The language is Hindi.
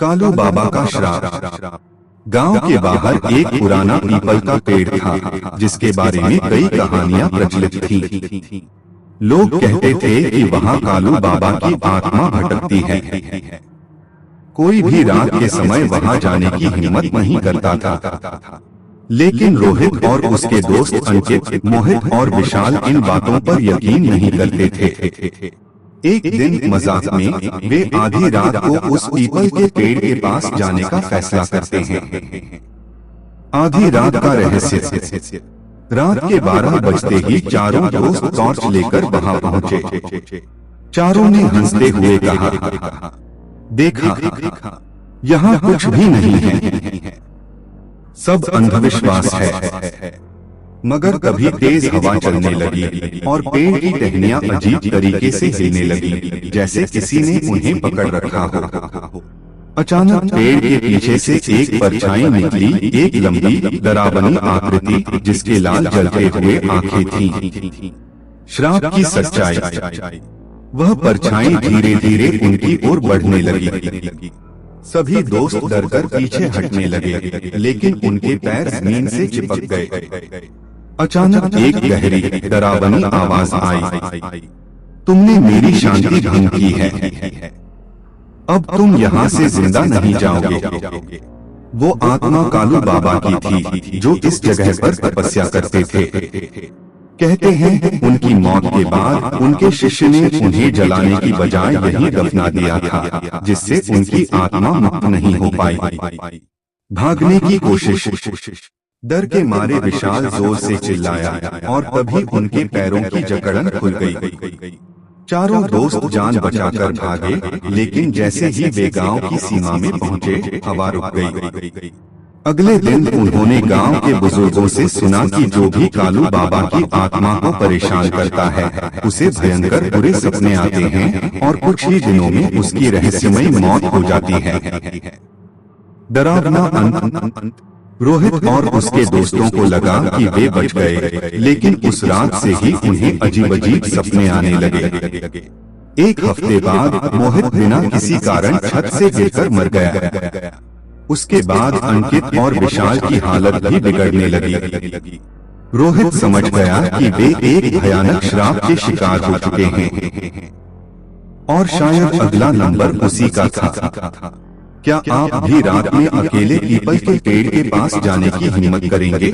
कालू बाबा का श्राप। गांव के बाहर एक पुराना पीपल का पेड़ था, जिसके बारे में कई कहानियां प्रचलित थीं। लोग कहते थे कि वहां कालू बाबा की आत्मा भटकती है। कोई भी रात के समय वहां जाने की हिम्मत नहीं करता था। लेकिन रोहित और उसके दोस्त अंकित, मोहित और विशाल इन बातों पर यकीन नहीं करते थे। एक दिन मजाक में वे आधी रात को उस पीपल के पेड़ के पास जाने का फैसला करते हैं। आधी रात का रहस्य। रात के 12 बजते ही चारों दोस्त टॉर्च लेकर वहां पहुंचे। चारों ने हंसते हुए कहा, देखा, यहाँ कुछ भी नहीं है, सब अंधविश्वास है। मगर तभी तेज हवा चलने लगी और पेड़ की टहनियां अजीब तरीके से हिलने लगी, जैसे किसी ने उन्हें पकड़ रखा हो। अचानक पेड़ के पीछे से एक परछाई निकली, एक लंबी डरावनी आकृति जिसके लाल जलते हुए आंखें थीं। श्राप की सच्चाई। वह परछाई धीरे धीरे उनकी ओर बढ़ने लगी। सभी दोस्त डरकर पीछे हटने लगे, लेकिन उनके पैर जमीन से चिपक गए। अचानक एक गहरी डरावनी आवाज आई, तुमने मेरी शांति भंग की है, अब तुम यहाँ से जिंदा नहीं जाओगे। वो आत्मा कालू बाबा की थी, जो इस जगह पर तपस्या करते थे। कहते हैं उनकी मौत के बाद उनके शिष्य ने उन्हें जलाने की बजाय यहीं दफना दिया था, जिससे उनकी आत्मा मुक्त नहीं हो पाई। भागने की कोशिश। डर के मारे विशाल जोर से चिल्लाया और तभी उनके पैरों की जकड़न खुल गई। चारों दोस्त जान बचाकर भागे, लेकिन जैसे ही वे गांव की सीमा में पहुंचे, हवा रुक गई। अगले दिन उन्होंने गांव के बुजुर्गों से सुना कि जो भी कालू बाबा की आत्मा को परेशान करता है, उसे भयंकर बुरे सपने आते हैं और कुछ ही दिनों में उसकी रहस्यमयी मौत हो जाती है। डरावना अंत। रोहित और उसके दोस्तों को लगा कि वे बच गए, लेकिन उस रात से ही उन्हें अजीब अजीब सपने आने लगे। एक हफ्ते बाद मोहित बिना किसी कारण छत से गिरकर मर गया। उसके बाद अंकित और विशाल की हालत भी बिगड़ने लगी। रोहित समझ गया कि वे एक भयानक श्राप के शिकार हो चुके हैं और शायद अगला नंबर उसी का था। क्या आप भी रात में अकेले पीपल के पेड़ के पास जाने की हिम्मत करेंगे?